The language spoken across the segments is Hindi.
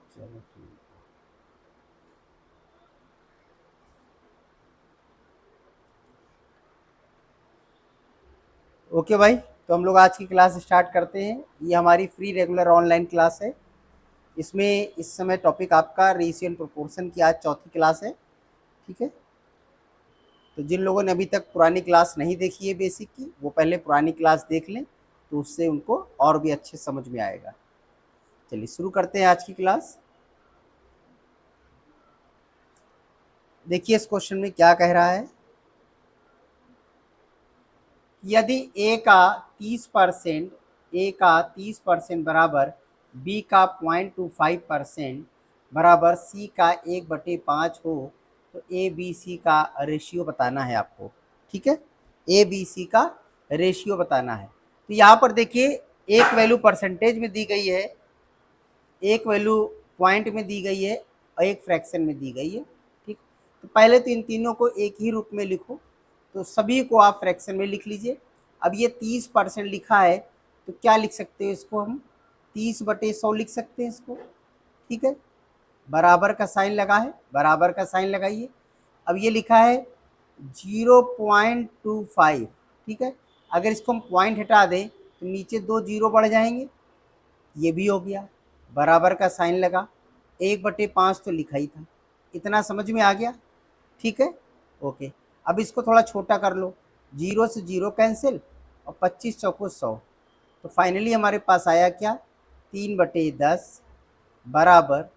चलो ठीक। ओके भाई, तो हम लोग आज की क्लास स्टार्ट करते हैं। ये हमारी फ्री रेगुलर ऑनलाइन क्लास है। इसमें इस समय टॉपिक आपका रेशियो एंड प्रोपोर्शन की आज चौथी क्लास है। ठीक है, तो जिन लोगों ने अभी तक पुरानी क्लास नहीं देखी है बेसिक की, वो पहले पुरानी क्लास देख लें, तो उससे उनको और भी अच्छे समझ में आएगा। चलिए शुरू करते हैं आज की क्लास। देखिए इस क्वेश्चन में क्या कह रहा है। यदि ए का 30% बराबर बी का 0.25% बराबर सी का 1/5 हो, तो ए बी सी का रेशियो बताना है आपको। ठीक है, ए बी सी का रेशियो बताना है। तो यहाँ पर देखिए, एक वैल्यू परसेंटेज में दी गई है, एक वैल्यू पॉइंट में दी गई है और एक फ्रैक्शन में दी गई है। ठीक, तो पहले तो इन तीनों को एक ही रूप में लिखो, तो सभी को आप फ्रैक्शन में लिख लीजिए। अब ये 30% लिखा है, तो क्या लिख सकते हैं इसको हम, 30/100 लिख सकते हैं इसको। ठीक है, बराबर का साइन लगा है, बराबर का साइन लगाइए। अब ये लिखा है 0.25। ठीक है, अगर इसको हम पॉइंट हटा दें तो नीचे 2 जीरो बढ़ जाएंगे, ये भी हो गया, बराबर का साइन लगा, 1/5 तो लिखा ही था। इतना समझ में आ गया। ठीक है, ओके। अब इसको थोड़ा छोटा कर लो, 0 से 0 कैंसिल और 25 चौको 100, तो फाइनली हमारे पास आया क्या, 3/10 बराबर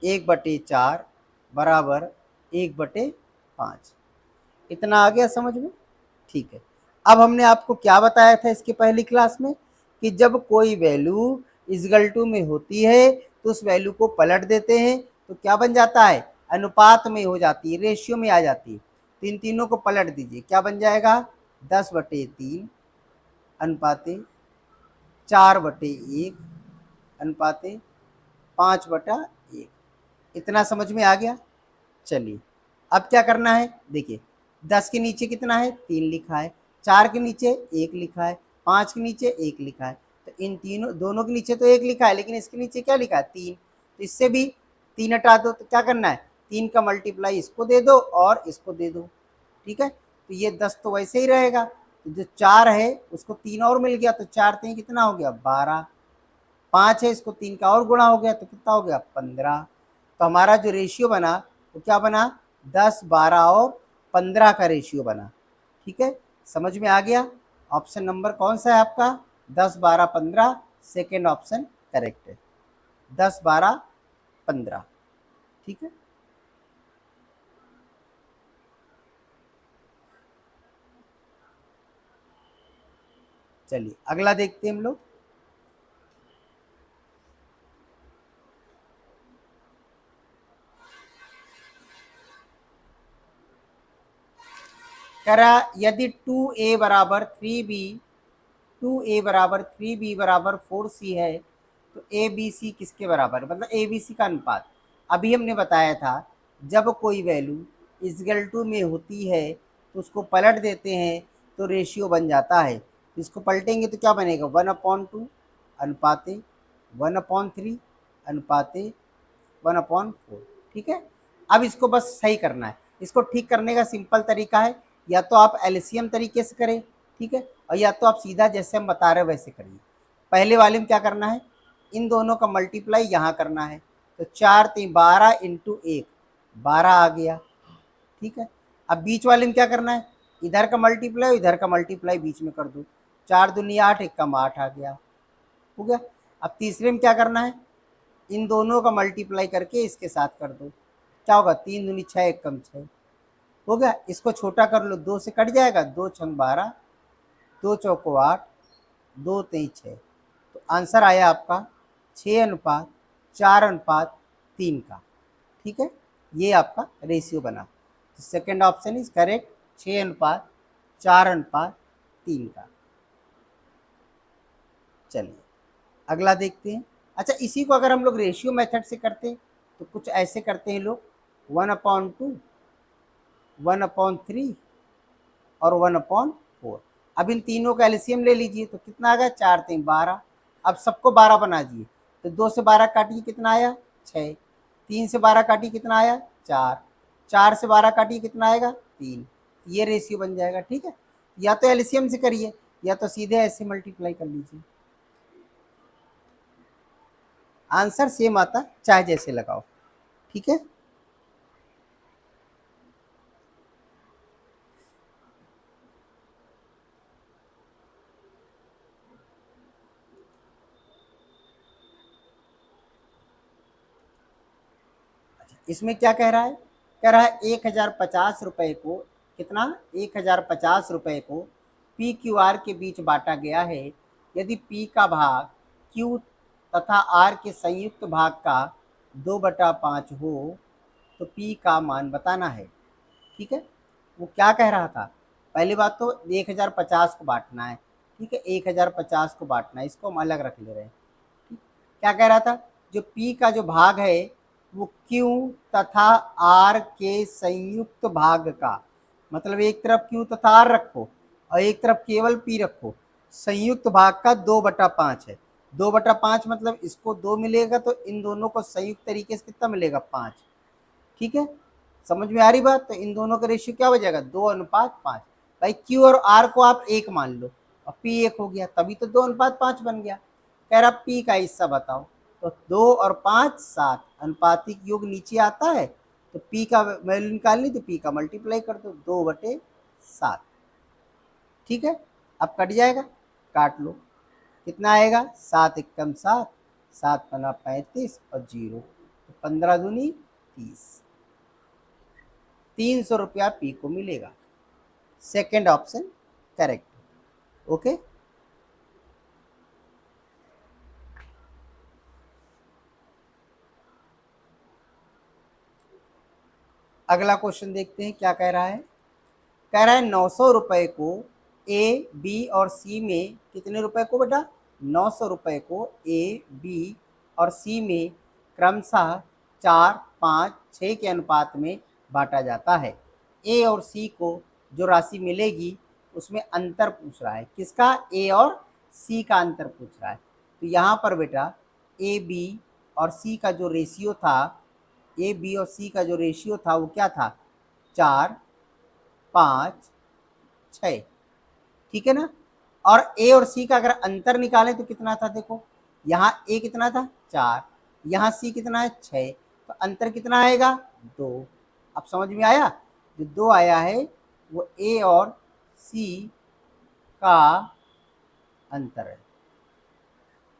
1/4 बराबर 1/5। इतना आ गया समझ में। ठीक है, अब हमने आपको क्या बताया था इसके पहली क्लास में, कि जब कोई वैल्यू इजगल टू में होती है तो उस वैल्यू को पलट देते हैं, तो क्या बन जाता है, अनुपात में हो जाती है, रेशियो में आ जाती है। तो इन तीनों को पलट दीजिए, क्या बन जाएगा, 10/3 अनुपाते 4/1 अनुपाते 5/1। इतना समझ में आ गया। चलिए अब क्या करना है, देखिए 10 के नीचे कितना है, 3 लिखा है, 4 के नीचे 1 लिखा है, 5 के नीचे 1 लिखा है। तो इन तीनों, दोनों के नीचे तो 1 लिखा है, लेकिन इसके नीचे क्या लिखा है, 3। तो इससे भी 3 हटा दो, तो क्या करना है, 3 का मल्टीप्लाई इसको दे दो और इसको दे दो। ठीक है, तो ये 10 तो वैसे ही रहेगा, तो जो 4 है उसको 3 और मिल गया, तो 4 3 कितना हो गया, 12। 5 है, इसको 3 का और गुणा हो गया, तो कितना हो गया, 15। तो हमारा जो रेशियो बना वो क्या बना, 10, 12 और 15 का रेशियो बना। ठीक है, समझ में आ गया। ऑप्शन नंबर कौन सा है आपका, 10, 12, 15, सेकेंड ऑप्शन करेक्ट है, 10, 12, 15। ठीक है, चलिए अगला देखते हैं हम लोग। कह रहा यदि 2a बराबर 3b, 2a बराबर 3b बराबर 4c है, तो ए बी सी किसके बराबर है, मतलब ए बी सी का अनुपात। अभी हमने बताया था, जब कोई वैल्यू इजगल टू में होती है तो उसको पलट देते हैं तो रेशियो बन जाता है। इसको पलटेंगे तो क्या बनेगा, 1/2 अनुपाते 1/3 अनुपाते 1/4। ठीक है, अब इसको बस सही करना है। इसको ठीक करने का सिंपल तरीका है, या तो आप एलसीएम तरीके से करें, ठीक है, और या तो आप सीधा जैसे हम बता रहे हैं वैसे करिए। पहले वाले में क्या करना है, इन दोनों का मल्टीप्लाई यहाँ करना है, तो 4 3 12 इंटू 1 12 आ गया। ठीक है, अब बीच वाले में क्या करना है, इधर का मल्टीप्लाई इधर का मल्टीप्लाई बीच में कर दो, 4 दूनी 8 1 कम 8 आ गया, हो गया। अब तीसरे में क्या करना है, इन दोनों का मल्टीप्लाई करके इसके साथ कर दो, क्या होगा, 3 दूनी 6 1 कम 6, हो गया। इसको छोटा कर लो, 2 से कट जाएगा, 2 छंग 12, 2 चौको 8, 2 तेई 6। तो आंसर आया आपका 6:4:3 का। ठीक है, ये आपका रेशियो बना, तो सेकेंड ऑप्शन इज करेक्ट, 6:4:3 का। चलिए अगला देखते हैं। अच्छा, इसी को अगर हम लोग रेशियो मेथड से करते हैं तो कुछ ऐसे करते हैं लोग, 1/2, 1/3 और 1/4। अब इन तीनों का एलसीएम ले लीजिए, तो कितना आ गया, 4 3 12। अब सबको 12 बना दिए, तो 2 से 12 काटिए कितना आया 6, 3 से 12 काटिए कितना आया 4, 4 से 12 काटिए कितना आएगा 3, ये रेशियो बन जाएगा। ठीक है, या तो एलसीएम से करिए या तो सीधे ऐसे मल्टीप्लाई कर लीजिए, आंसर सेम आता, चाहे जैसे लगाओ। ठीक है, इसमें क्या कह रहा है, कह रहा है 1050 रुपए को, कितना 1050 रुपए को पी क्यू आर के बीच बांटा गया है। यदि पी का भाग क्यू तथा आर के संयुक्त भाग का 2/5 हो तो पी का मान बताना है। ठीक है, वो क्या कह रहा था, पहली बात तो 1050 को बांटना है। ठीक है, 1050 को बांटना है, इसको हम अलग रख ले रहे हैं। क्या कह रहा था, जो पी का जो भाग है वो क्यू तथा आर के संयुक्त भाग का, मतलब एक तरफ क्यू तथा आर रखो और एक तरफ केवल पी रखो, संयुक्त भाग का 2/5 है। 2/5 मतलब इसको 2 मिलेगा तो इन दोनों को संयुक्त तरीके से कितना मिलेगा 5। ठीक है, समझ में आ रही बात, तो इन दोनों का रेशियो क्या हो जाएगा 2:5। भाई क्यू और आर को आप एक मान लो और पी एक हो गया, तभी तो 2:5 बन गया। कह रहा पी का हिस्सा बताओ, तो 2 और 5 7, अनुपातिक योग नीचे आता है तो पी का वैल्यू निकालनी, तो पी का मल्टीप्लाई कर दो 2/7। ठीक है, अब कट जाएगा, काट लो, कितना आएगा 7 एकम 7, 7 पना 35 और 0, तो 15 दूनी 30, 300 रुपया पी को मिलेगा। Second option correct. ओके, अगला क्वेश्चन देखते हैं क्या कह रहा है। कह रहा है 900 रुपए को ए बी और सी में, कितने रुपए को बेटा 900 रुपए को ए बी और सी में क्रमशः 4 5 6 के अनुपात में बांटा जाता है। ए और सी को जो राशि मिलेगी उसमें अंतर पूछ रहा है, किसका, ए और सी का अंतर पूछ रहा है। तो यहाँ पर बेटा ए बी और सी का जो रेशियो था, ए बी और सी का जो रेशियो था वो क्या था 4 5 6। ठीक है ना, और ए और सी का अगर अंतर निकालें तो कितना था, देखो यहाँ ए कितना था 4, यहाँ सी कितना है 6, तो अंतर कितना आएगा 2। अब समझ में आया, जो 2 आया है वो ए और सी का अंतर है,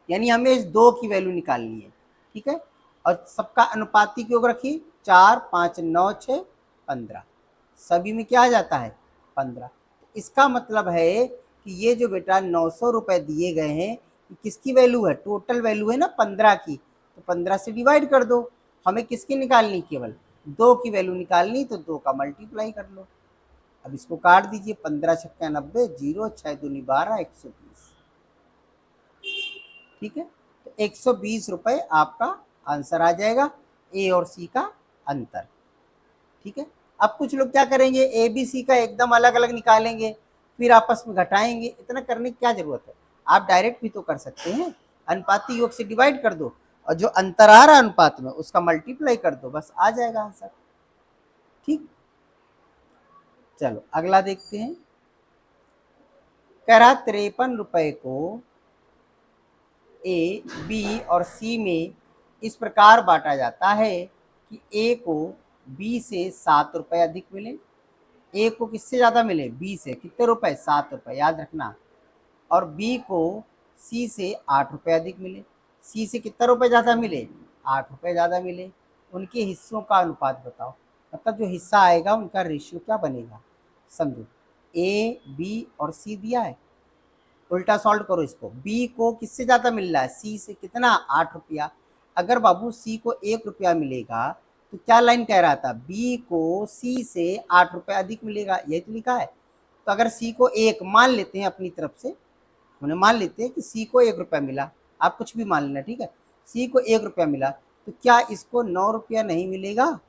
यानी हमें इस 2 की वैल्यू निकालनी है। ठीक है, और सबका अनुपातिक योग रखिए 4 5 9 6 15, सभी में क्या आ जाता है 15। इसका मतलब है कि ये जो बेटा 900 रुपए दिए गए हैं, किसकी वैल्यू है, टोटल वैल्यू है ना 15 की, तो 15 से डिवाइड कर दो। हमें किसकी निकालनी, केवल 2 की वैल्यू निकालनी, तो 2 का मल्टीप्लाई कर लो। अब इसको काट दीजिए, 15 छक्का 90, 0 6 दूनी 12, 120। ठीक है, तो 120 रुपए आपका आंसर आ जाएगा, ए और सी का अंतर। ठीक है, अब कुछ लोग क्या करेंगे, ए बी सी का एकदम अलग अलग निकालेंगे, फिर आपस में घटाएंगे, इतना करने की क्या जरूरत है, आप डायरेक्ट भी तो कर सकते हैं, अनुपाती योग से डिवाइड कर दो और जो अंतर आ रहा है अनुपात में उसका मल्टीप्लाई कर दो, बस आ जाएगा आंसर। ठीक, चलो अगला देखते हैं। कह रहा 53 रुपए को ए बी और सी में इस प्रकार बांटा जाता है कि ए को बी से 7 रुपए अधिक मिले। ए को किससे ज़्यादा मिले, बी से, कितने रुपए 7 रुपए, याद रखना, और बी को सी से 8 रुपए अधिक मिले। सी से कितना रुपए ज़्यादा मिले, 8 रुपए ज़्यादा मिले। उनके हिस्सों का अनुपात बताओ, मतलब जो हिस्सा आएगा उनका रेशियो क्या बनेगा, समझो ए बी और सी दिया है, उल्टा सॉल्व करो इसको, बी को किससे ज़्यादा मिल रहा है, सी से, कितना 8 रुपया। अगर बाबू सी को 1 रुपया मिलेगा तो क्या लाइन कह रहा था, बी को सी से 8 रुपये अधिक मिलेगा, यही तो लिखा है। तो अगर सी को 1 मान लेते हैं अपनी तरफ से, उन्हें मान लेते हैं कि सी को 1 रुपया मिला, आप कुछ भी मान लेना, ठीक है, सी को 1 रुपया मिला, तो क्या इसको 9 रुपया नहीं मिलेगा,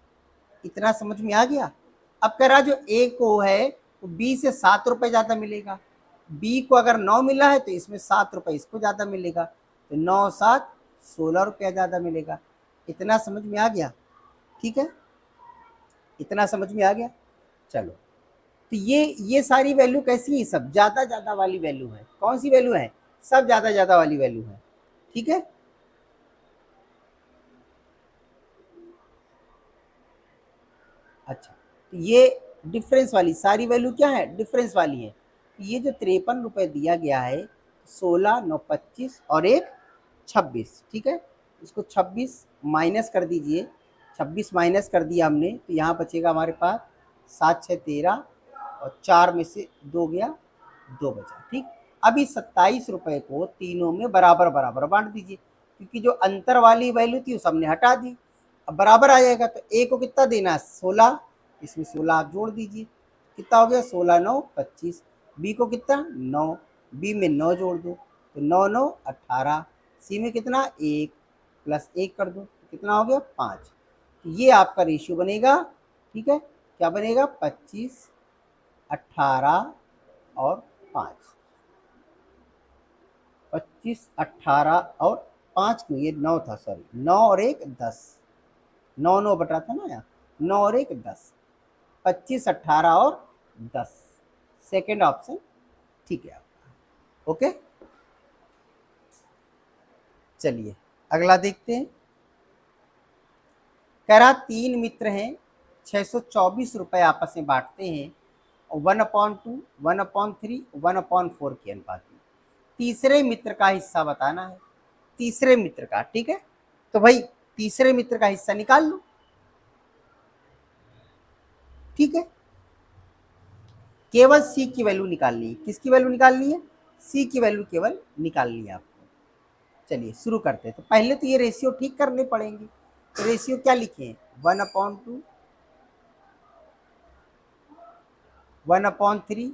इतना समझ में आ गया। अब कह रहा जो ए को है वो बी से 7 रुपये ज़्यादा मिलेगा, बी को अगर 9 मिला है तो इसमें 7 रुपये इसको ज़्यादा मिलेगा, तो 9 7 16 रुपया ज़्यादा मिलेगा। इतना समझ में आ गया? ठीक है, इतना समझ में आ गया। चलो, तो ये सारी वैल्यू कैसी है? सब ज़्यादा ज़्यादा वाली वैल्यू है। कौन सी वैल्यू है? सब ज़्यादा ज़्यादा वाली वैल्यू है। ठीक है, अच्छा, तो ये डिफरेंस वाली सारी वैल्यू क्या है? डिफरेंस वाली है। ये जो 53 रुपये दिया गया है, 16, 9, 25 और एक 26, ठीक है, इसको 26 माइनस कर दीजिए। 26 माइनस कर दिया हमने, तो यहाँ बचेगा हमारे पास 7, 6, 13 और 4 में से 2 गया, 2 बचा। ठीक, अब इस 27 रुपये को तीनों में बराबर बराबर बांट दीजिए, क्योंकि जो अंतर वाली वैल्यू थी उस हमने हटा दी। अब बराबर आ जाएगा, तो ए को कितना देना है? 16, इसमें 16 आप जोड़ दीजिए, कितना हो गया? 16, 9, 25। बी को कितना? 9, बी में 9 जोड़ दो, तो 9, 9, 18। सी में कितना? 1 प्लस 1 कर दो, तो कितना हो गया? 5। तो ये आपका रेशियो बनेगा। ठीक है, क्या बनेगा? 25, 18 और 5। 25, 18 और 5 क्यों? ये 9 था, सॉरी, 9 और 1 10, 9 9 बटा था ना यहाँ, 9 और 1 10, 25, 18 और 10। सेकेंड ऑप्शन ठीक है आपका। ओके, चलिए अगला देखते हैं। कह रहा 3 मित्र हैं, 624 रुपये आपस में बांटते हैं और 1/2, 1/3, 1/4 के अनुपात में। तीसरे मित्र का हिस्सा बताना है, तीसरे मित्र का। ठीक है, तो भाई तीसरे मित्र का हिस्सा निकाल लो। ठीक है, केवल सी की वैल्यू निकालनी है। किसकी वैल्यू निकालनी है? सी की वैल्यू केवल निकालनी है आपको। चलिए शुरू करते हैं। तो पहले तो ये रेशियो ठीक करने पड़ेंगे। तो रेशियो क्या लिखे? 1/2, 1/3,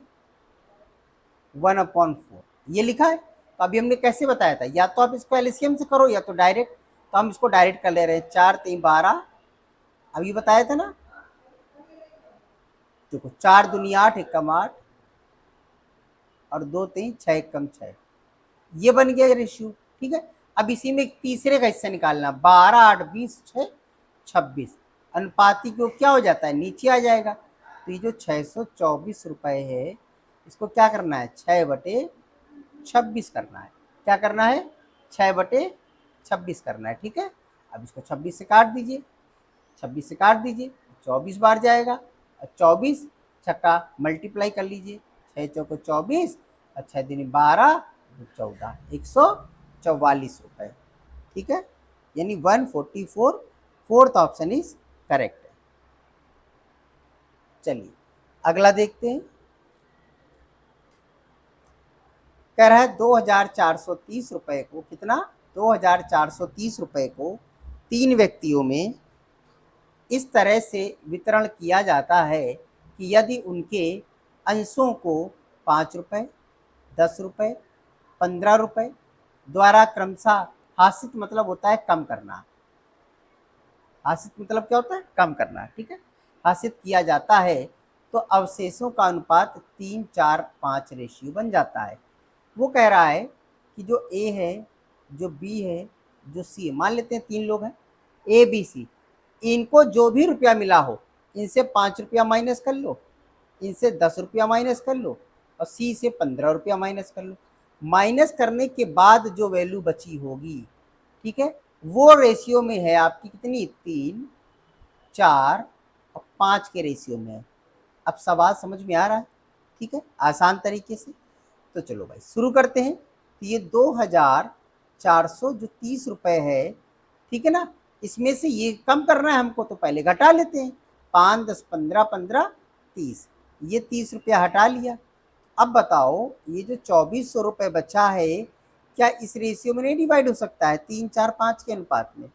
1/4 ये लिखा है। तो अभी हमने कैसे बताया था? या तो आप इसको एलसीएम से करो या तो डायरेक्ट। तो हम इसको डायरेक्ट कर ले रहे हैं। 4 3 12, अभी बताया था ना। देखो 4 दूनी 8, 1 कम 8 और 2 3 6, 1 कम 6, ये बन गया रेशियो। ठीक है, अब इसी में तीसरे का हिस्सा निकालना। 12, 8, 20, 6, 26। अनुपाती को क्या हो जाता है? नीचे आ जाएगा। तो ये जो 624 रुपये है, इसको क्या करना है? 6/26 करना है। क्या करना है? 6/26 करना है। ठीक है, अब इसको 26 से काट दीजिए, 26 से काट दीजिए, 24 बार जाएगा। और 24 छक्का मल्टीप्लाई कर लीजिए, 6 चौको 24 और 6 दूनी 12, 14, 144 रुपये। ठीक है, यानी 144। फोर्थ ऑप्शन इज करेक्ट है। चलिए अगला देखते हैं। कह रहा है 2430 रुपये को, कितना? 2430 रुपये को 3 व्यक्तियों में इस तरह से वितरण किया जाता है कि यदि उनके अंशों को 5 रुपये, 10 रुपये, 15 रुपये द्वारा क्रमशः हासित, मतलब होता है कम करना। हासित मतलब क्या होता है? कम करना। ठीक है, हासित किया जाता है, तो अवशेषों का अनुपात 3, 4, 5 रेशियो बन जाता है। वो कह रहा है कि जो ए है, जो बी है, जो सी है, मान लेते हैं 3 लोग हैं, ए बी सी। इनको जो भी रुपया मिला हो, इनसे 5 रुपया माइनस कर लो, इनसे 10 रुपया माइनस कर लो और सी से 15 रुपया माइनस कर लो। माइनस करने के बाद जो वैल्यू बची होगी, ठीक है, वो रेशियो में है आपकी कितनी? 3, 4 और 5 के रेशियो में है। अब सवाल समझ में आ रहा है? ठीक है, आसान तरीके से। तो चलो भाई शुरू करते हैं। तो ये 2430 है, ठीक है ना। इसमें से ये कम करना है हमको, तो पहले घटा लेते हैं। 5, 10, 15, 15, 30, ये 30 रुपया हटा लिया। अब बताओ ये जो 2400 बचा है, क्या इस रेशियो में नहीं डिवाइड हो सकता है 3, 4, 5 के अनुपात में?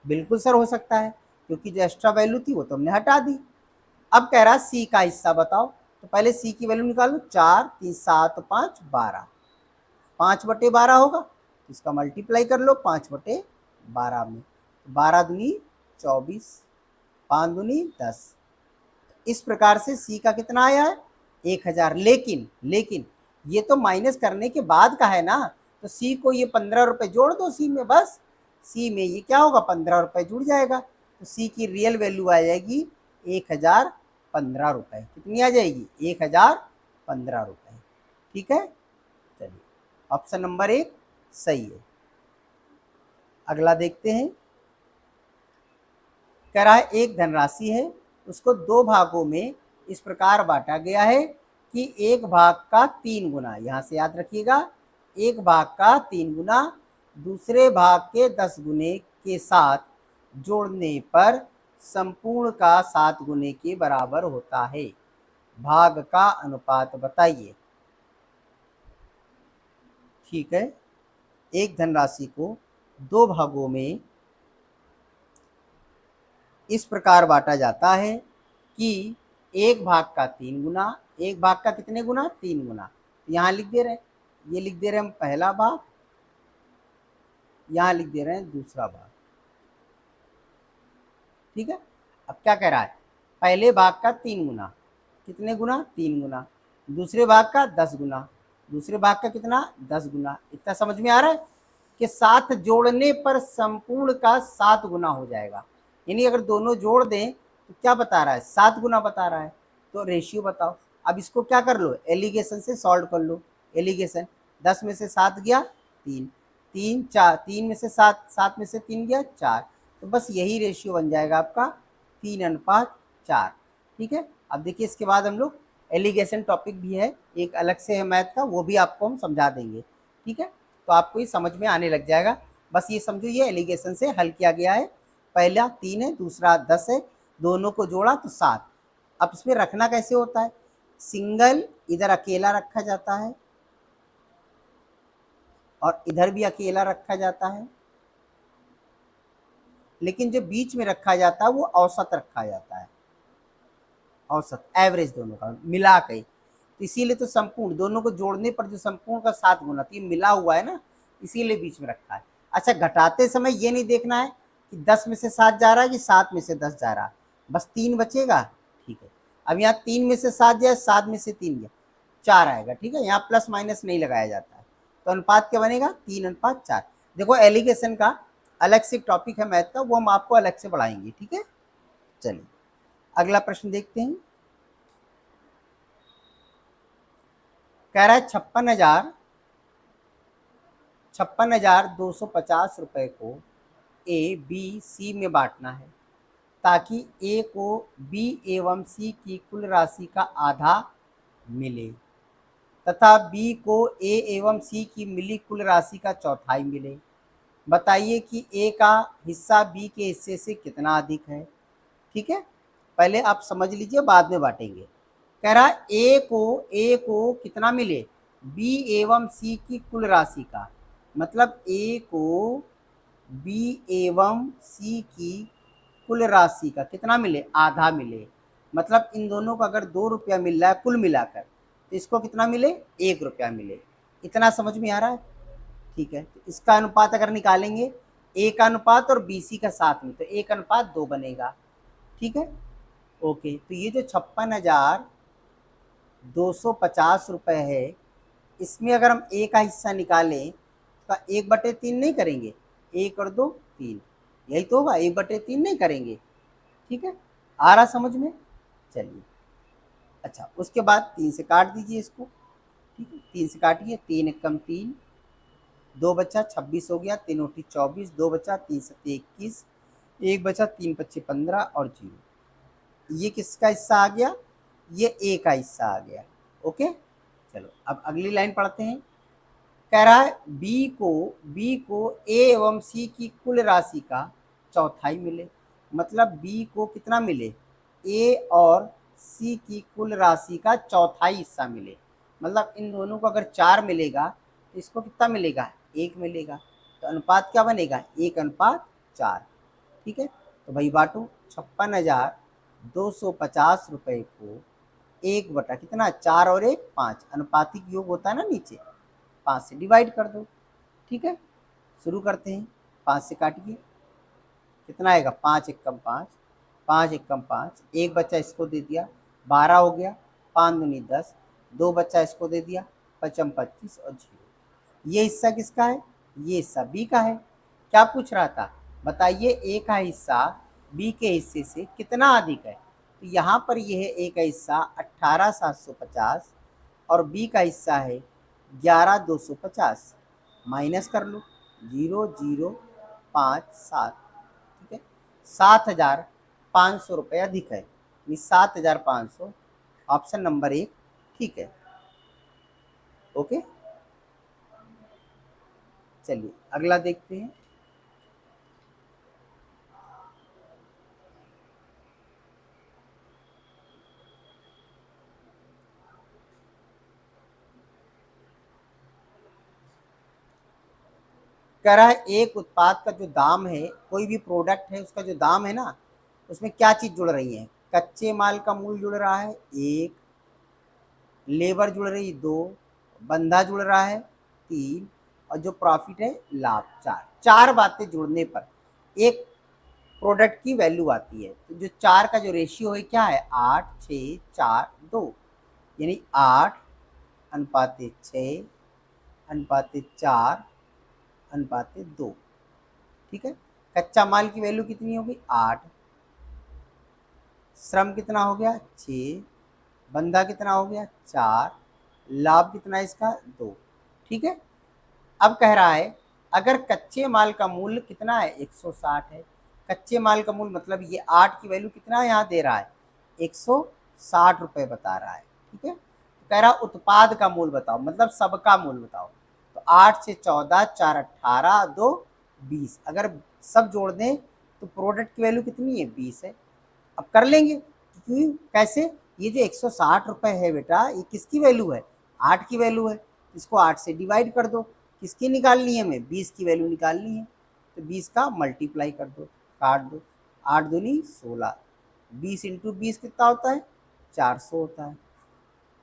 बिल्कुल सर हो सकता है, क्योंकि जो एक्स्ट्रा वैल्यू थी वो तो हमने हटा दी। अब कह रहा सी का हिस्सा बताओ। तो पहले सी की वैल्यू निकालो। 4, 3, 7, 5, 12, 5/12 होगा। इसका मल्टीप्लाई कर लो 5/12 में। 12 दूनी 24, 5 दूनी 10। इस प्रकार से सी का कितना आया है? 1000। लेकिन ये तो माइनस करने के बाद का है ना, तो सी को ये 15 रुपये जोड़ दो सी में, बस सी में ये क्या होगा 15 रुपये जुड़ जाएगा, तो सी की रियल वैल्यू आ जाएगी 1015 रुपये। कितनी आ जाएगी 1015 रुपये। ठीक है, चलिए ऑप्शन नंबर 1 सही है। अगला देखते हैं, कह रहा है एक धनराशि है, उसको 2 भागों में इस प्रकार बांटा गया है कि एक भाग का 3 गुना, यहाँ से याद रखिएगा, एक भाग का 3 गुना दूसरे भाग के 10 गुने के साथ जोड़ने पर संपूर्ण का 7 गुने के बराबर होता है। भाग का अनुपात बताइए। ठीक है, एक धनराशि को 2 भागों में इस प्रकार बांटा जाता है कि एक भाग का 3 गुना, एक भाग का कितने गुना 3 गुना, यहाँ लिख दे रहे हैं, ये लिख दे रहे हैं हम पहला भाग, यहाँ लिख दे रहे हैं दूसरा भाग। ठीक है, अब क्या कह रहा है, पहले भाग का 3 गुना, कितने गुना 3 गुना, दूसरे भाग का 10 गुना, दूसरे भाग का कितना 10 गुना। इतना समझ में आ रहा है कि 7 जोड़ने पर संपूर्ण का 7 गुना हो जाएगा, यानी अगर दोनों जोड़ दें तो क्या बता रहा है 7 गुना बता रहा है। तो रेशियो बताओ। अब इसको क्या कर लो, एलिगेशन से सॉल्व कर लो। एलिगेशन 10 में से 7 गया 3, 3 4, 3 में से 7, 7 में से 3 गया 4, तो बस यही रेशियो बन जाएगा आपका 3:4। ठीक है, अब देखिए इसके बाद हम लोग एलिगेशन टॉपिक भी है, एक अलग से है मैथ का, वो भी आपको हम समझा देंगे। ठीक है, तो आपको ये समझ में आने लग जाएगा। बस ये समझो ये एलिगेशन से हल किया गया है, पहला 3 है, दूसरा 10 है, दोनों को जोड़ा तो 7। अब इसमें रखना कैसे होता है, सिंगल इधर अकेला रखा जाता है और इधर भी अकेला रखा जाता है, लेकिन जो बीच में रखा जाता है वो औसत रखा जाता है, औसत एवरेज दोनों का मिला के। तो इसीलिए तो संपूर्ण दोनों को जोड़ने पर जो संपूर्ण का 7 गुना, तो ये मिला हुआ है ना, इसीलिए बीच में रखा है। अच्छा, घटाते समय ये नहीं देखना है कि 10 में से 7 जा रहा है कि 7 में से 10 जा रहा है, बस 3 बचेगा। ठीक है, अब यहाँ 3 में से 7 जाए, 7 में से 3 गया 4 आएगा। ठीक है, यहाँ प्लस माइनस नहीं लगाया जाता है, तो अनुपात क्या बनेगा 3:4। देखो एलिगेशन का अलग से टॉपिक है मैथ का, वो हम आपको अलग से पढ़ाएंगे। ठीक है, चलिए अगला प्रश्न देखते हैं। कह रहा है 56,250 रुपए को ए बी सी में बांटना है ताकि ए को बी एवं सी की कुल राशि का आधा मिले तथा बी को ए एवं सी की मिली कुल राशि का चौथाई मिले। बताइए कि ए का हिस्सा बी के हिस्से से कितना अधिक है। ठीक है, पहले आप समझ लीजिए, बाद में बांटेंगे। कह रहा है ए को कितना मिले, बी एवं सी की कुल राशि का, मतलब ए को बी एवं सी की कुल राशि का कितना मिले, आधा मिले। मतलब इन दोनों को अगर 2 रुपया मिल रहा है कुल मिलाकर, तो इसको कितना मिले 1 रुपया मिले। इतना समझ में आ रहा है। ठीक है, तो इसका अनुपात अगर निकालेंगे, ए का अनुपात और बी सी का साथ में, तो 1:2 बनेगा। ठीक है, ओके, तो ये जो 56,250 रुपये है, इसमें अगर हम ए का हिस्सा निकालें तो 1/3 नहीं करेंगे, 1 और 2 3, यही तो होगा, 1/3 नहीं करेंगे। ठीक है, आ रहा समझ में। चलिए, अच्छा उसके बाद 3 से काट दीजिए इसको। ठीक है, 3 से काटिए, 3 एकम 3, 2 बचा 26 हो गया, 3 ओटी 24, 2 बचा 3 सत्ते 21, 1 बचा 3 पच्चे 15 और 0। ये किसका हिस्सा आ गया, ये ए का हिस्सा आ गया। ओके, चलो अब अगली लाइन पढ़ते हैं। कह रहा है बी को ए एवं सी की कुल राशि का चौथाई मिले, मतलब बी को कितना मिले, ए और सी की कुल राशि का चौथाई हिस्सा मिले। मतलब इन दोनों को अगर 4 मिलेगा तो इसको कितना मिलेगा 1 मिलेगा, तो अनुपात क्या बनेगा 1:4। ठीक है, तो भाई बांटो 56,250 रुपये को 1 बटा कितना 4 और 1 5, अनुपातिक योग होता है ना नीचे, 5 से डिवाइड कर दो। ठीक है, शुरू करते हैं, 5 से काटिए, कितना आएगा 5 एकम 5, 5 एकम 5, 1 बच्चा इसको दे दिया 12 हो गया, 5 दूनी 10, 2 बच्चा इसको दे दिया 5 25 और 0। ये हिस्सा किसका है, ये हिस्सा बी का है, क्या पूछ रहा था, बताइए ए का हिस्सा बी के हिस्से से कितना अधिक है। तो यहाँ पर यह ए का हिस्सा 18,750 और बी का हिस्सा है 11,250। माइनस कर लो, 0,057, ठीक है। 7,500 रुपये अधिक है, 7,500, ऑप्शन नंबर 1 ठीक है। ओके, चलिए अगला देखते हैं। कह रहा है एक उत्पाद का जो दाम है, कोई भी प्रोडक्ट है उसका जो दाम है ना, उसमें क्या चीज जुड़ रही है, कच्चे माल का मूल्य जुड़ रहा है 1, लेबर जुड़ रही है 2, बंधा जुड़ रहा है 3, और जो प्रॉफिट है लाभ 4। चार बातें जुड़ने पर एक प्रोडक्ट की वैल्यू आती है। तो जो चार का जो रेशियो है क्या है, 8, 6, 4, 2, यानी 8:4:4:2, ठीक है। कच्चा माल की वैल्यू कितनी होगी 8, श्रम कितना हो गया 6, बंधा कितना हो गया 4, लाभ कितना है इसका 2, ठीक है। अब कह रहा है अगर कच्चे माल का मूल्य कितना है 160 है, कच्चे माल का मूल्य मतलब ये 8 की वैल्यू कितना यहाँ दे रहा है 160 रुपये बता रहा है, ठीक है। तो कह रहा उत्पाद का मूल्य बताओ, मतलब सबका मूल्य बताओ। तो 8 से 14, 4 18, 2 20, अगर सब जोड़ दें तो प्रोडक्ट की वैल्यू कितनी है 20 है। अब कर लेंगे, क्यों कैसे, ये जो 160 रुपये है बेटा, ये किसकी वैल्यू है 8 की वैल्यू है, इसको 8 से डिवाइड कर दो। किसकी निकालनी है, हमें 20 की वैल्यू निकालनी है, तो 20 का मल्टीप्लाई कर दो, काट दो, 8 दूनी 16, 20 इंटू 20 कितना होता है 400 होता है।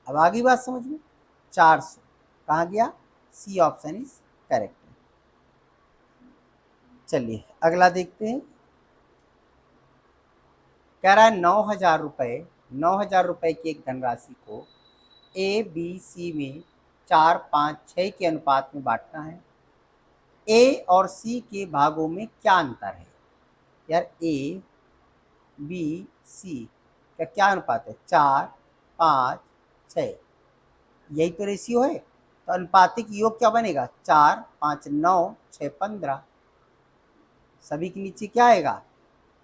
अब आगे बात समझ में, 400 कहाँ गया, सी ऑप्शन इज करेक्ट। चलिए अगला देखते हैं। कह रहा है 9,000 रुपये, 9,000 रुपये की एक धनराशि को ए बी सी में 4, 5, 6 के अनुपात में बांटना है। ए और सी के भागों में क्या अंतर है, यार ए बी सी का क्या अनुपात है 4, 5, 6, यही तो रेशियो है। तो अनुपातिक योग क्या बनेगा 4, 5, 9, 6, 15, सभी के नीचे क्या आएगा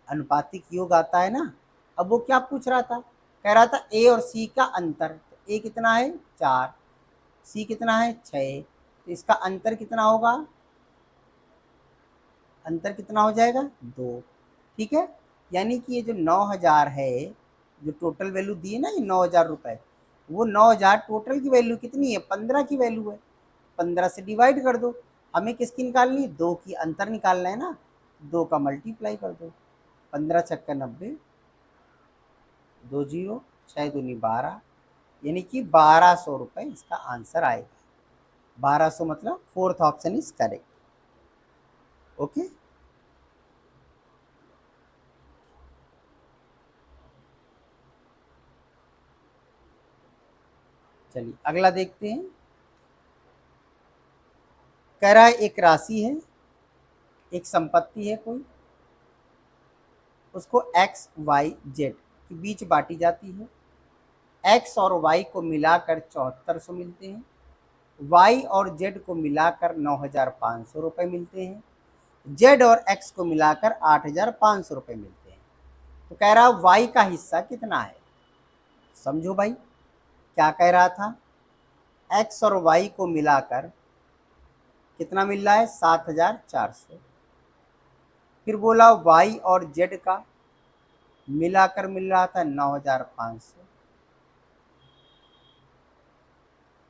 अनुपातिक योग आता है ना। अब वो क्या पूछ रहा था, कह रहा था ए और सी का अंतर, तो ए कितना है 4, सी कितना है 6, तो इसका अंतर कितना होगा, अंतर कितना हो जाएगा 2, ठीक है। यानी कि ये जो 9,000 है, जो टोटल वैल्यू दी है ना ये 9,000 रुपये, वो 9,000 टोटल की वैल्यू कितनी है 15 की वैल्यू है, 15 से डिवाइड कर दो। हमें किसकी निकालनी है 2 की, अंतर निकालना है ना, 2 का मल्टीप्लाई कर दो, 15 छक्का 90, 2 0, 6 दूनी 12, यानी कि 1,200 रुपये इसका आंसर आएगा। 1,200 मतलब fourth option is correct. Okay, चलिए अगला देखते हैं। कह रहा है एक राशि है, एक संपत्ति है कोई, उसको एक्स वाई जेड के बीच बांटी जाती है। एक्स और वाई को मिलाकर 7400 मिलते हैं, वाई और जेड को मिलाकर 9,500 रुपये मिलते हैं, जेड और एक्स को मिलाकर 8,500 रुपये मिलते हैं। तो कह रहा वाई का हिस्सा कितना है, समझो भाई क्या कह रहा था, एक्स और वाई को मिलाकर कितना मिल रहा है 7,400, फिर बोला वाई और जेड का मिलाकर मिल रहा था 9,500,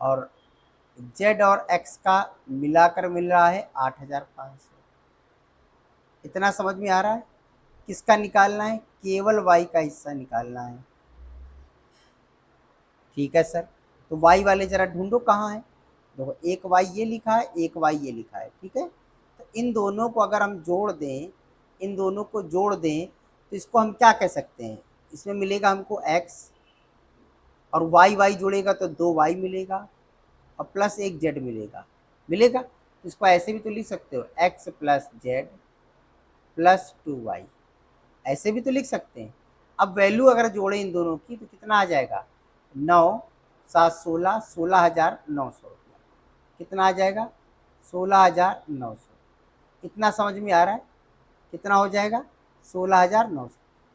और जेड और एक्स का मिलाकर मिल रहा है 8,500। इतना समझ में आ रहा है, किसका निकालना है, केवल वाई का हिस्सा निकालना है, ठीक है सर। तो वाई वाले जरा ढूंढो कहाँ है, देखो एक वाई ये लिखा है, एक वाई ये लिखा है, ठीक है। तो इन दोनों को अगर हम जोड़ दें, इन दोनों को जोड़ दें तो इसको हम क्या कह सकते हैं, इसमें मिलेगा हमको एक्स, और वाई वाई जोड़ेगा तो 2 वाई मिलेगा, और प्लस 1 जेड मिलेगा, मिलेगा। तो इसको ऐसे भी तो लिख सकते हो x plus Z plus 2y, ऐसे भी तो लिख सकते हैं। अब वैल्यू अगर जोड़े इन दोनों की तो कितना आ जाएगा, 9 7 16 16,900 रुपया, कितना आ जाएगा 16,900। इतना समझ में आ रहा है, कितना हो जाएगा 16,900।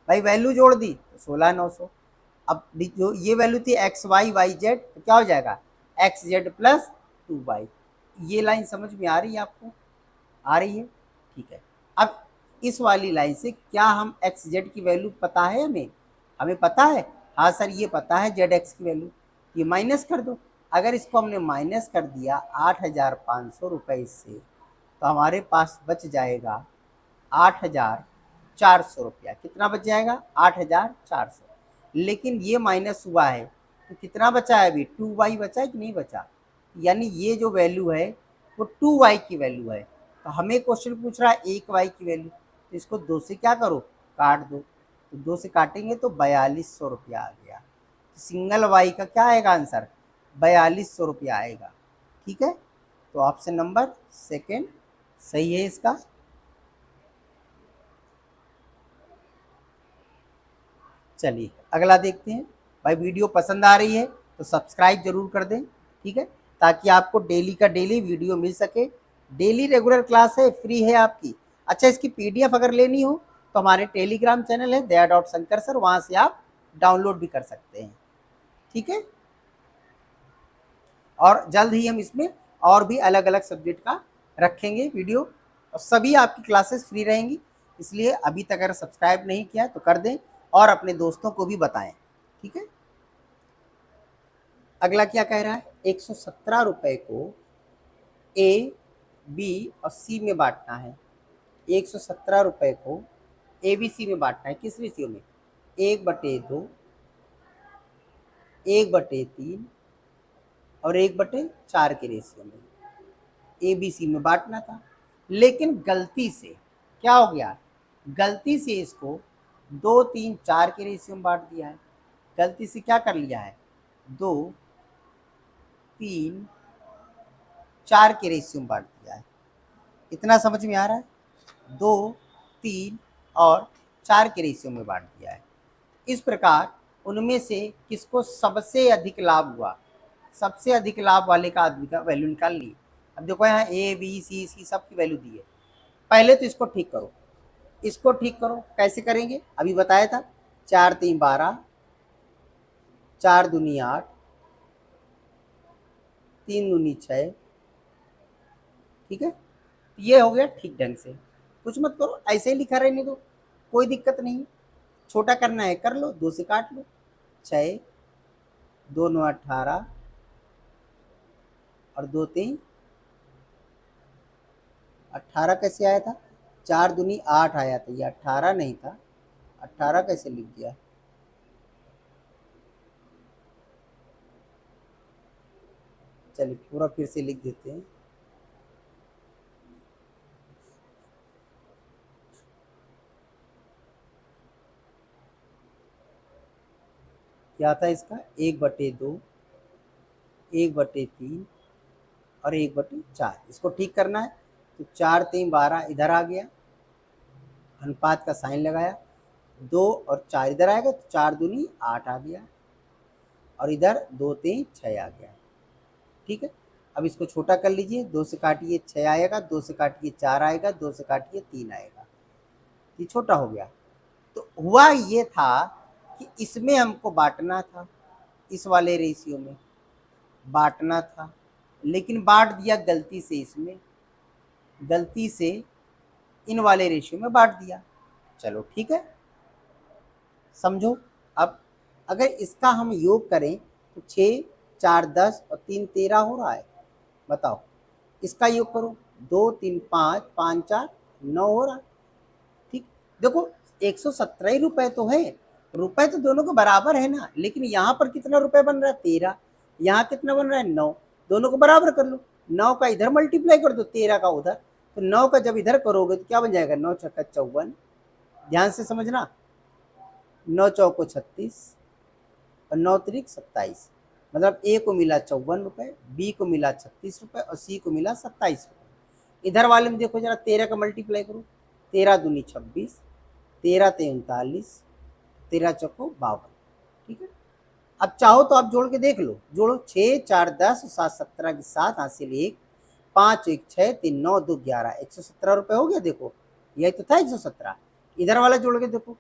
भाई वैल्यू जोड़ दी तो 16,900। अब जो ये वैल्यू थी एक्स वाई वाई जेड, तो क्या हो जाएगा एक्स जेड प्लस 2y। ये लाइन समझ में आ रही है आपको, आ रही है, ठीक है। अब इस वाली लाइन से क्या हम एक्स जेड की वैल्यू पता है हमें, हमें पता है, हाँ सर ये पता है जेड एक्स की वैल्यू, ये माइनस कर दो। अगर इसको हमने माइनस कर दिया 8,500 रुपये से, तो हमारे पास बच जाएगा 8,400 रुपया। कितना बच जाएगा 8,400। लेकिन ये माइनस हुआ है तो कितना बचा है अभी, 2y बचा है कि नहीं बचा, यानी ये जो वैल्यू है वो 2y की वैल्यू है। तो हमें क्वेश्चन पूछ रहा है 1y की वैल्यू, तो इसको 2 से क्या करो काट दो, तो 2 से काटेंगे तो 4,200 रुपया आ गया। तो सिंगल y का क्या आएगा आंसर, 4,200 रुपया आएगा, ठीक है। तो ऑप्शन नंबर सेकेंड सही है इसका। चलिए अगला देखते हैं। भाई वीडियो पसंद आ रही है तो सब्सक्राइब जरूर कर दें, ठीक है, ताकि आपको डेली का डेली वीडियो मिल सके। डेली रेगुलर क्लास है, फ्री है आपकी। अच्छा इसकी पीडीएफ अगर लेनी हो तो हमारे टेलीग्राम चैनल है दया.शंकर सर, वहाँ से आप डाउनलोड भी कर सकते हैं, ठीक है। और जल्द ही हम इसमें और भी अलग अलग सब्जेक्ट का रखेंगे वीडियो, और सभी आपकी क्लासेस फ्री रहेंगी। इसलिए अभी तक अगर सब्सक्राइब नहीं किया तो कर दें और अपने दोस्तों को भी बताएं, ठीक है। अगला क्या कह रहा है, 117 रुपये को ए बी और सी में बांटना है। 117 रुपये को ए बी सी में बांटना है, किस रेशियो में, 1/2, 1/3 और 1/4 के रेशियो में ए बी सी में बांटना था। लेकिन गलती से क्या हो गया, गलती से इसको 2 3 4 के रेशियो में बांट दिया है। गलती से क्या कर लिया है, 2 3 4 के रेशियो में बांट दिया है। इतना समझ में आ रहा है, 2 3 और 4 के रेशियो में बांट दिया है। इस प्रकार उनमें से किसको सबसे अधिक लाभ हुआ, सबसे अधिक लाभ वाले का आदमी का वैल्यू निकाल ली। अब देखो यहाँ ए बी सी सी सब की वैल्यू दी है। पहले तो इसको ठीक करो, इसको ठीक करो, कैसे करेंगे अभी बताया था, 4 3 12, 4 दूनी 8, 3 दूनी 6, ठीक है। ये हो गया ठीक ढंग से, कुछ मत करो, ऐसे ही लिखा रहने दो, कोई दिक्कत नहीं। छोटा करना है कर लो, 2 से काट लो, 6 2 9 18 और 2 3 18 कैसे आया था, 4 दूनी 8 आया था, ये 18 नहीं था, 18 कैसे लिख दिया। चलिए पूरा फिर से लिख देते हैं, क्या था इसका 1/2, 1/3 और 1/4। इसको ठीक करना है तो 4 3 12 इधर आ गया, अनुपात का साइन लगाया, 2 और 4 इधर आएगा तो 4 दूनी 8 आ गया, और इधर 2 3 6 आ गया, ठीक है। अब इसको छोटा कर लीजिए, 2 से काटिए 6 आएगा, 2 से काटिए 4 आएगा, 2 से काटिए 3 आएगा, ये छोटा हो गया। तो हुआ ये था कि इसमें हमको बांटना था, इस वाले रेशियो में बांटना था, लेकिन बांट दिया गलती से, इसमें गलती से इन वाले रेशियो में बांट दिया। चलो ठीक है, समझो। अब अगर इसका हम योग करें तो 6 4 10 और 3 13 हो रहा है, बताओ इसका योग करो, 2 3 5 5 4 9 हो रहा है, ठीक। देखो 117 ही रुपए तो है, रुपए तो दोनों को बराबर है ना, लेकिन यहाँ पर कितना रुपए बन रहा है 13, यहाँ कितना बन रहा है 9, दोनों को बराबर कर लो, 9 का इधर मल्टीप्लाई कर दो 13 का उधर, तो 9 का जब इधर करोगे तो क्या बन जाएगा 9 छक्का 54, ध्यान से समझना, 9 चौको 36 और 9 त्रिक 27, मतलब ए को मिला 54 रुपये, बी को मिला 36 रुपये और सी को मिला 27 रुपये। इधर वाले में देखो जरा, 13 का मल्टीप्लाई करो, 13 दूनी 26, 13 ते 39, 13 चौको 52। ठीक है, अब चाहो तो आप जोड़ के देख लो, जोड़ो, 6 4 10 7 17 की 7 हासिल 1, 5 1 6 3 9 2 11, 117 रुपये हो गया। देखो यही तो था 117। इधर वाला जोड़ के देखो,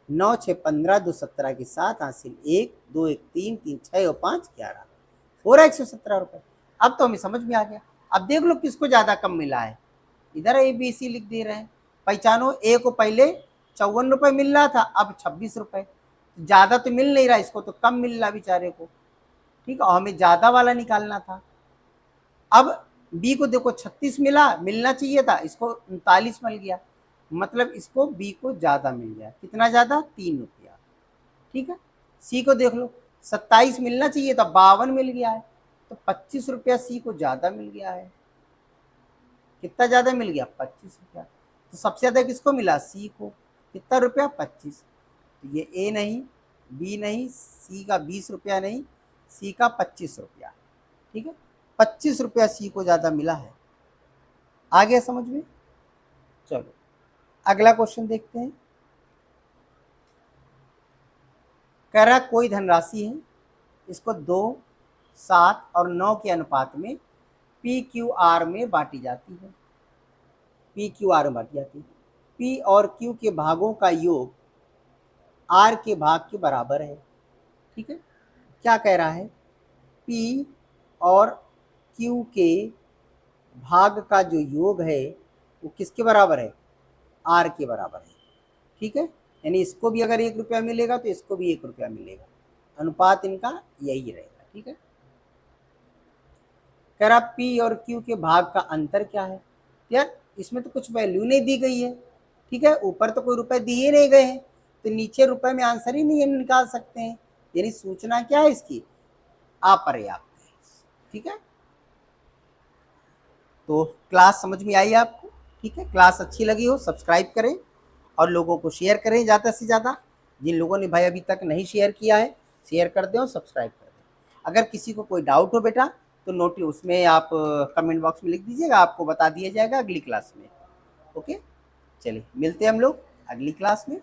9 6 15 2 17 की 7 हासिल 1 2 1 3 3 6 और 5 11, हो रहा है 117 रुपये। अब तो हमें समझ में आ गया। अब देख लो किसको ज़्यादा कम मिला है, इधर ए बी सी लिख दे रहे हैं। पहचानो, ए को पहले 54 रुपये मिल रहा था, अब 26 रुपये। ज़्यादा तो मिल नहीं रहा, इसको तो कम मिल रहा बेचारे को। ठीक है, और हमें ज़्यादा वाला निकालना था। अब बी को देखो 36 मिलना चाहिए था, इसको 39 मिल गया, मतलब इसको बी को ज़्यादा मिल गया। कितना ज़्यादा? 3 रुपया। ठीक है, सी को देख लो, 27 मिलना चाहिए था, 52 मिल गया है, तो 25 रुपया सी को ज़्यादा मिल गया है। कितना ज़्यादा मिल गया? 25 रुपया। तो सबसे ज़्यादा किसको मिला? सी को। कितना रुपया? 25। तो ये ए नहीं, बी नहीं, सी का 20 रुपया नहीं, सी का 25 रुपया। ठीक है, 25 रुपया सी को ज़्यादा मिला है। आ गया समझ में? चलो अगला क्वेश्चन देखते हैं। कह रहा कोई धनराशि है, इसको 2 7 और 9 के अनुपात में पी क्यू आर में बांटी जाती है। पी क्यू आर में बांटी जाती है। पी और क्यू के भागों का योग आर के भाग के बराबर है। ठीक है, क्या कह रहा है? पी और क्यू के भाग का जो योग है वो किसके बराबर है? आर के बराबर है। ठीक है, यानी इसको भी अगर 1 रुपया मिलेगा तो इसको भी 1 रुपया मिलेगा, अनुपात इनका यही रहेगा। ठीक है, कह रहा पी और क्यू के भाग का अंतर क्या है? यार इसमें तो कुछ वैल्यू नहीं दी गई है। ठीक है, ऊपर तो कोई रुपए दिए नहीं गए हैं, तो नीचे रुपए में आंसर ही नहीं निकाल सकते हैं, यानी सूचना क्या है इसकी? अपर्याप्त है। ठीक है, तो क्लास समझ में आई आपको? ठीक है, क्लास अच्छी लगी हो सब्सक्राइब करें और लोगों को शेयर करें ज़्यादा से ज़्यादा। जिन लोगों ने भाई अभी तक नहीं शेयर किया है, शेयर कर दें और सब्सक्राइब कर दें। अगर किसी को कोई डाउट हो बेटा तो नोट उसमें आप कमेंट बॉक्स में लिख दीजिएगा, आपको बता दिया जाएगा अगली क्लास में। ओके, चलिए मिलते हैं हम लोग अगली क्लास में।